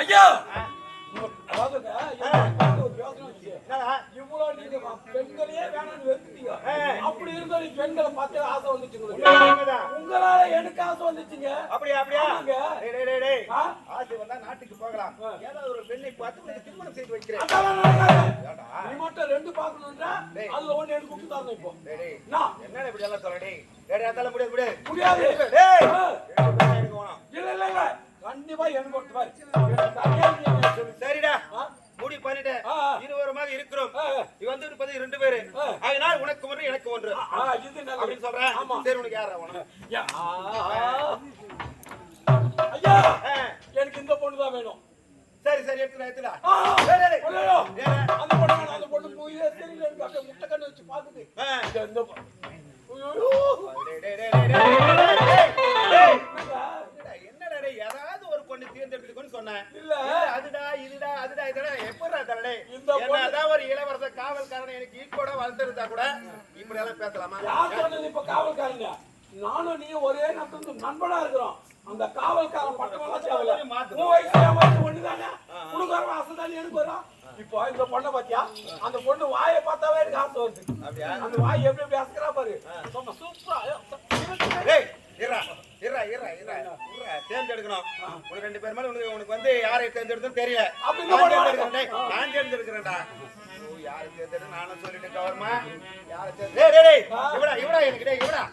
ஐயா அதாவது இவ்வளவு நீங்க பெண்களையே வேணும்னு வெறுத்துட்டீங்க. அப்படி இருந்தா நீ பெண்களை பார்த்து ஆசை வந்துச்சு உங்களால எனக்கு ஆசை வந்துச்சுங்க. அப்படியா ஆசை வந்தா நாட்டுக்கு போகலாம். ஏதாவது ஒரு பெண்ணை பார்த்து திருமணம் செய்து வைக்கிறேன். நீ மட்டும் ரெண்டு பாக்கணும்னா அதுல ஒண்ணு எனக்கு கூப்பிட்டு தரணும். இப்போ என்ன இப்படி எல்லாம் சொல்றடி? முடியாது முடியாது. இல்ல கண்டிப்பா எனக்கு ஒருத்தர் சரிடா முடி பண்ணிட்டேன். இருவருமாக இருக்கிறோம். இது வந்து இருப்பது 2 பேரு. அதனால் உனக்கு ஒன்று எனக்கு ஒன்று அப்படின்னு சொல்றேன். சரி உனக்கு யாரா உனக்கு? ஐயா எனக்கு இந்த பொண்ணு தான் வேணும். சரி எடுத்துடா. அந்த பொண்ணு போய் தெரியல முட்டை கண்ணு வச்சு பாக்குது. என்னடா யாராவது ஒரு பொண்ணு தேர்ந்தெடுத்துக்கணும்னு சொன்னேன். இல்ல அதுடா இதுடா எப்படா தரடே? என்னதான் ஒரு இளவரச காவல்காரன் எனக்கு ஈக்கோட வளர்த்திருந்தா கூட இப்படி எல்லாம் பேசலாமா? யார் சொன்னது இப்ப காவல்காரங்க? நானும் நீ ஒரே நண்பனா இருக்கிறோம். அந்த காவல்காரன் பட்டம் ஒண்ணுதானே உனக்கு வர ஆசை தானே எனக்கு வரும். இப்போ இந்த பொண்ணை பாத்தியா? அந்த பொண்ணு வாயை பார்த்தாவே எனக்கு ஆசை வருது. அந்த வாய் எப்படி அசக்கிறா பாரு. சூப்பரா தேர்ந்தெடுக்கணும். ஒரு 2 பேர் மேல உனக்கு வந்து யாரை தேர்ந்தெடுத்து தெரியல. நான் தேர்ந்தெடுக்கிறேன்டா. யாரை தேர்ந்தெடுத்து நானும் சொல்லிட்டு கவர்மா யாரை இவடா எனக்கு இவடா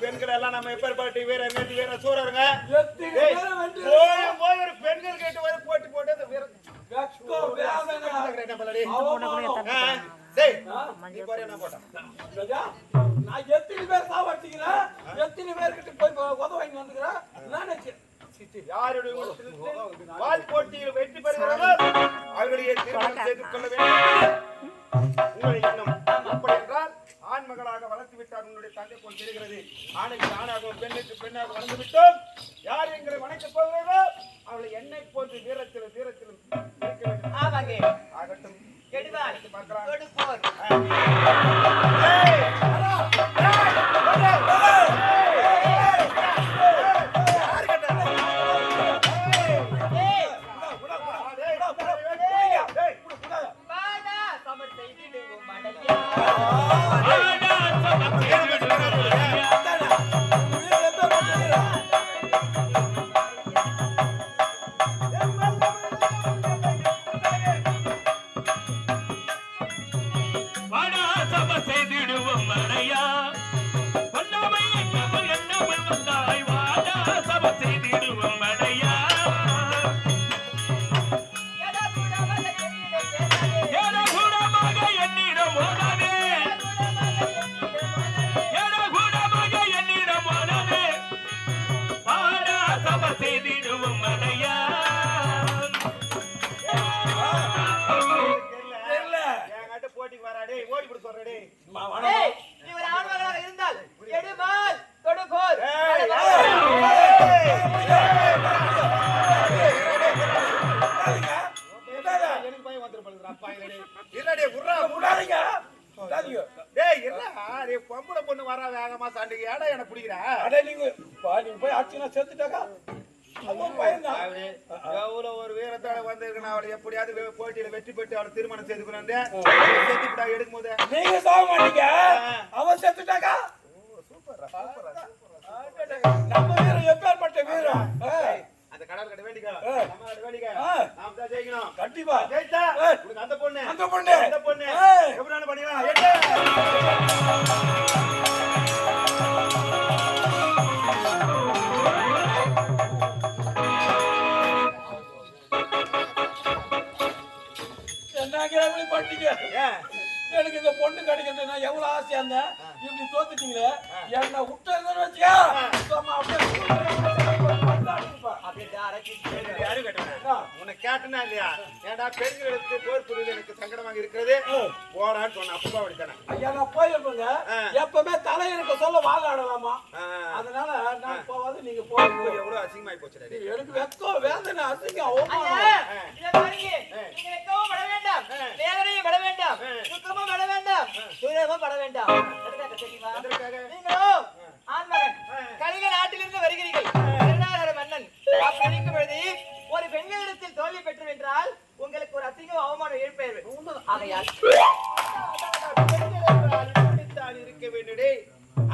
பெண்கள் எல்லாம் நம்ம எப்பேற்பட்டு வீர சூரருங்க. போய் ஒரு பெண்கள் கேட்டு வர போட்டு நான் எத்தனை பேர் சாவடிச்சுக்கிறேன், எத்தனை பேர்கிட்ட போய் உத வாங்கி வந்துக்கிறேன். யாருடைய வால் போட்டியில் வெற்றி பெறுகிறார்கள் அவர்களுடைய திருமணம் செய்து கொள்ள வேண்டும். உங்களுடைய எண்ணம் அப்படி என்றால் ஆண் மகளாக வளர்த்து விட்டார் உன்னுடைய தந்தை போல் தெரிகிறது. ஆணுக்கு ஆணாகவும் பெண்ணுக்கு பெண்ணாக வளர்ந்து விட்டோம். யார் எங்களை வணக்கப் போகிறதோ அவளை என்னை போன்று வீரத்திலும் இருக்க வேண்டும். ஆகட்டும் பொம்பளை பொண்ணு வர வேகமா சாண்டிக்கு ஏடா என்ன பிடிக்கிறா அடே நீங்க போய் ஆச்சுன்னா செத்துட்டாக்கா எவ்வளவு ஒரு வீரத்தோட வந்திருக்கேன் அவளை எப்படியாவது போட்டியில வெற்றி பெற்று அவளை திருமணம் செய்துக்கணும் எடுக்கும் போது நீங்க சாக மாட்டீங்க அவன் செத்துட்டாக்கா நம்ம வீரம் எப்பேற்பட்ட வீரம் அந்த கடல் கட்ட வேண்டிக்கா நம்ம கட்ட வேண்டிக்கா நாம தான் ஜெயிக்கணும் கண்டிப்பா ஜெயிச்சா உனக்கு அந்த பொண்ணு எப்படி பண்ணிக்கலாம் எனக்கு இந்த பொண்ணு கிடைக்கிறது நான் எவ்வளவு ஆசையா இருந்தேன் இப்படி தோத்துட்டீங்களே என்ன விட்டு இருந்தேன்னு வச்சுக்கா உன்னை கேட்டனா இல்லையா ஏன்டா பெண்களுக்கு போர் புரிதல் எனக்கு சங்கடமாக இருக்கிறது போடான்னு சொன்ன அப்பா அப்படித்தானே ஐயா நான் போயிருப்பேங்க எப்பவுமே தலை இருக்க சொல்ல வாழாடலாமா அதனால நான் போவாது நீங்க போறது எவ்வளவு அசிங்கமாயி போச்சு எனக்கு வெக்கம் வேதனை அசிங்கம் நாட்டிலிருந்து வருகிறீர்கள் மன்னன் ஒரு பெண்களிடத்தில் தோல்வி பெற்று வென்றால் உங்களுக்கு ஒரு அசிங்கம் அவமானம் ஏற்பெயர் ஆகையால் இருக்க வேண்டியதே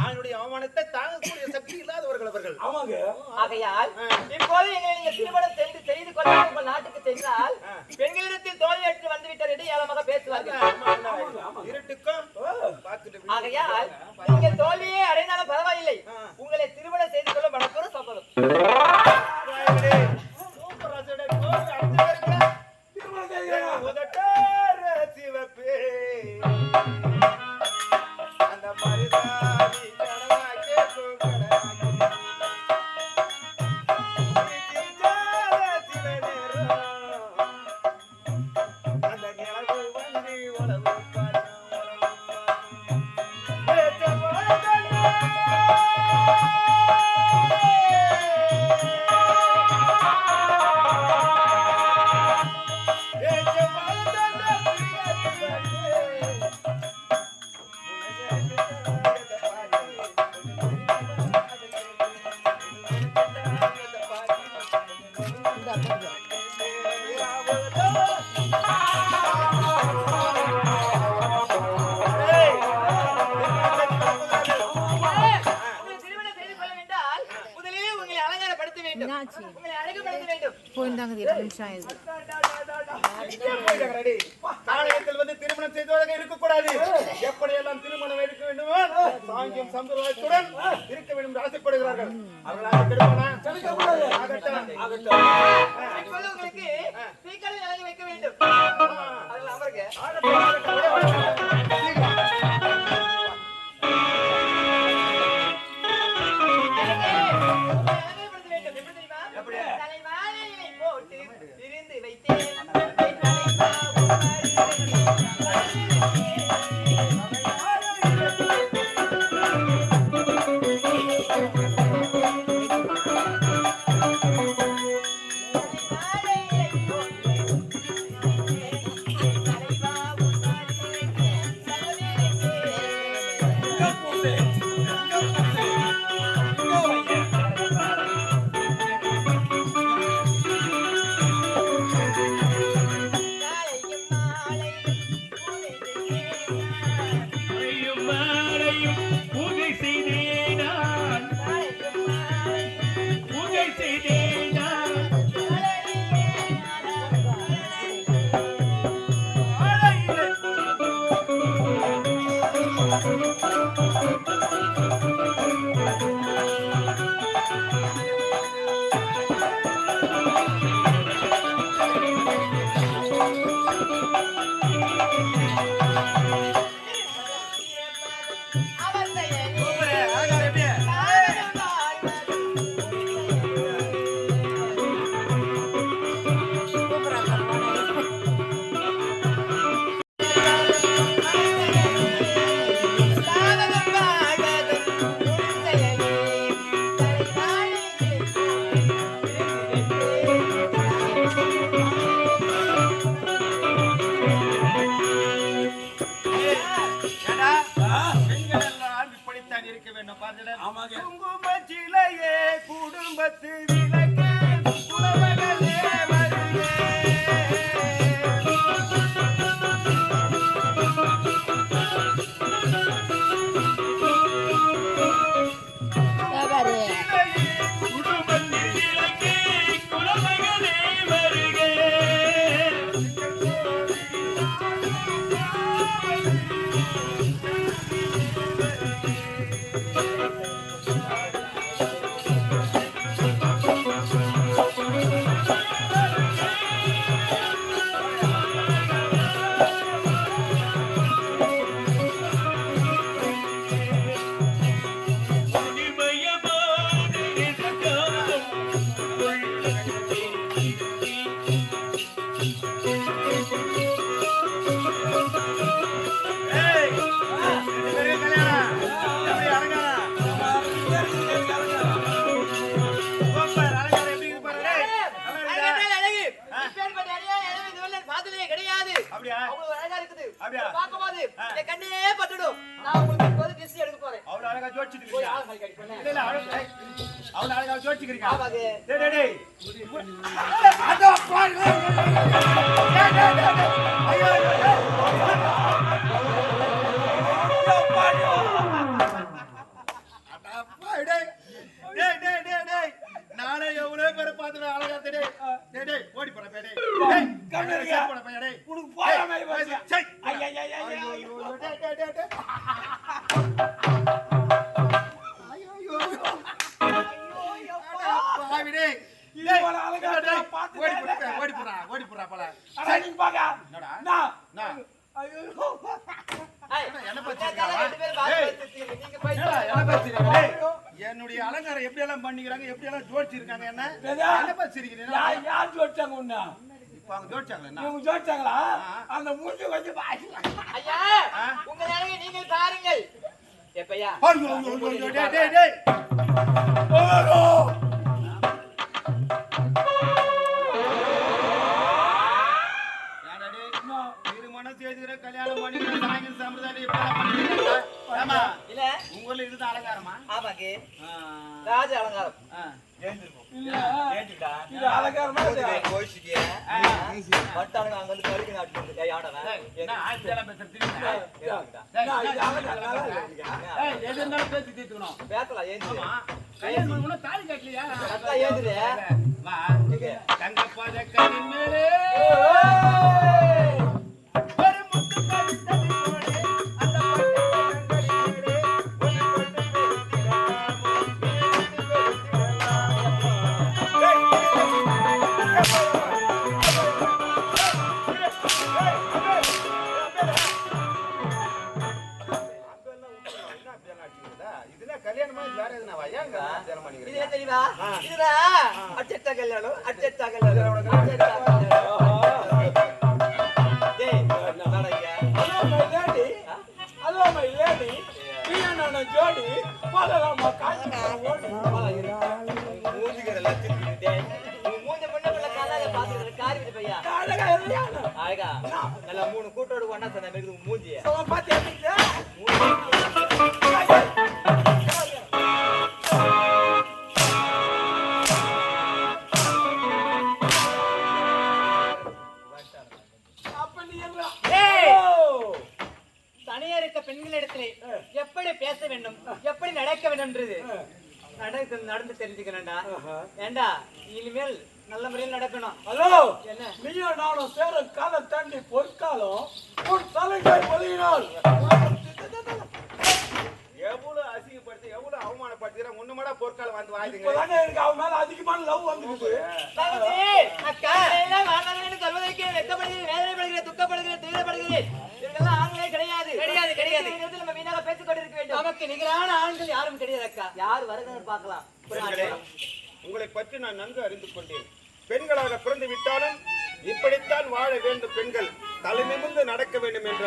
அவனுடைய அவமானத்தை தாங்கக்கூடிய சக்தி இல்லாதவர்கள் அவர்கள் ஆமாங்க ஆகையால் இப்போது எங்களை நீங்க திருமணம் செய்து கொள்ள உங்கள் நாட்டுக்கு சென்றால் பெண்களிடத்தில் தோல்வி பெற்று வந்துவிட்டார் என்று ஏளமாக பேசுவார்கள் இருட்டுக்கும் ஆகையால் நீங்கள் தோல்வியை அடைந்தாலும் பரவாயில்லை உங்களை திருமணம் செய்து கொள்ள மனப்பூர்வ சம்மதம் வந்து திருமணம் செய்தவராக இருக்கக்கூடாது எப்படியெல்லாம் திருமணம் எடுக்க வேண்டுமோ சாங்கியம் சம்பிரதாயத்துடன் இருக்க வேண்டும் என்று ஆசைப்படுகிறார்கள் உங்களுக்கு வைக்க வேண்டும் இருக்க வேண்டும் பார்த்துட. ஆமாங்க. குங்குமச்சிலையே குடும்பத்து விளக்கே குலமகளே வருகே. நானே எவ்வளவு பேரை பார்த்து அழகா ஓடி போற என்னுடைய அலங்காரம் எப்படி எல்லாம் பண்ணிக்கிறாங்க, எப்படி எல்லாம் ஜோடிச்சிருக்காங்க. என்ன யார் ஜோடிச்சாங்க உன்ன? இப்ப அவங்க ஜோடிச்சாங்களா? இவங்க ஜோடிச்சாங்களா? அந்த மூஞ்சி கொஞ்சம் ஐயா உங்க நிலையை நீங்கள் பாருங்கள். எப்பையா திருமணம் செய்துக்கிற கல்யாணம் பண்ணிக்கிற சாயங்கால சம்பிரதாயம் இல்ல உங்க ஊர்ல இதுதான் அலங்காரமா? ஆமாங்க ராஜ அலங்காரம். ஜோடி நல்லா 3 கூட்டோடு ஒண்ணா சேர்ந்த மூஞ்சிய தனியா இருக்க பெண்களிடத்திலே எப்படி பேச வேண்டும், எப்படி நடக்க வேண்டும்ன்றது நடந்து தெரிஞ்சுக்கணும்டா. ஏண்டா இனிமேல் நல்ல முறையில் நடக்கணும். ஹலோ, என்ன நீயும் நானும் சேர காலம் தாண்டி பொற்காலம் உன் தலைகை பொழியினால் எவ்வளவு அசிங்கப்படுத்தி எவ்வளவு அவமானப்படுத்துற முன்னமாடா பொற்காலம் வந்து வாய்துங்க. இப்பதானே எனக்கு அவன் மேல அதிகமான லவ் வந்துருக்கு. அக்கா எல்லாம் வானவன்னு சொல்வதற்கு வெட்கப்படுகிறேன், வேதனைப்படுகிறேன், துக்கப்படுகிறேன், துயரப்படுகிறேன். இதெல்லாம் ஆண்களே கிடையாது கிடையாது கிடையாது. நம்ம வீணாக பேசிக் கொண்டிருக்க வேண்டும். நமக்கு நிகரான ஆண்கள் யாரும் கிடையாது அக்கா. யார் வருகிறார் பார்க்கலாம். உங்களை பற்றி நான் நன்கு அறிந்து கொண்டேன். பெண்களாக பிறந்து விட்டாலும் இப்படித்தான் வாழ வேண்டும், பெண்கள் தலைநிமிர்ந்து நடக்க வேண்டும் என்ற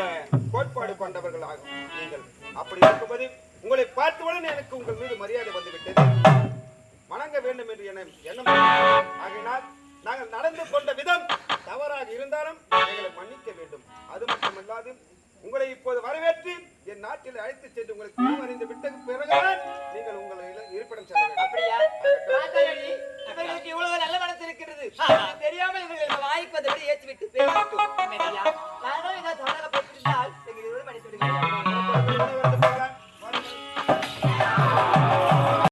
கோட்பாடு கொண்டவர்களாகும் நீங்கள். அப்படி இருக்கும்போது உங்களை பார்த்தவுடன் எனக்கு உங்கள் மீது மரியாதை வந்துவிட்டது, வணங்க வேண்டும் என்று எண்ணம். ஆகையினால் நாங்கள் நடந்து கொண்ட விதம் தவறாக இருந்தாலும் எங்களை மன்னிக்க வேண்டும். அது மட்டுமல்லாது உங்களை இப்போது வரவேற்று என் காட்டில் அழைத்து சென்று உங்களுக்கு அறிந்து விட்ட பிறகுதான் நீங்கள் உங்கள் இருப்பிடம் செல்ல வேண்டும். அப்படியா? பார்த்தாயடி, இவர்களுக்கு இவ்வளவு நல்ல மனசு இருக்கிறது. இது தெரியாமல் இவர்கள் வாய்ப்பதை ஏற்றி விட்டு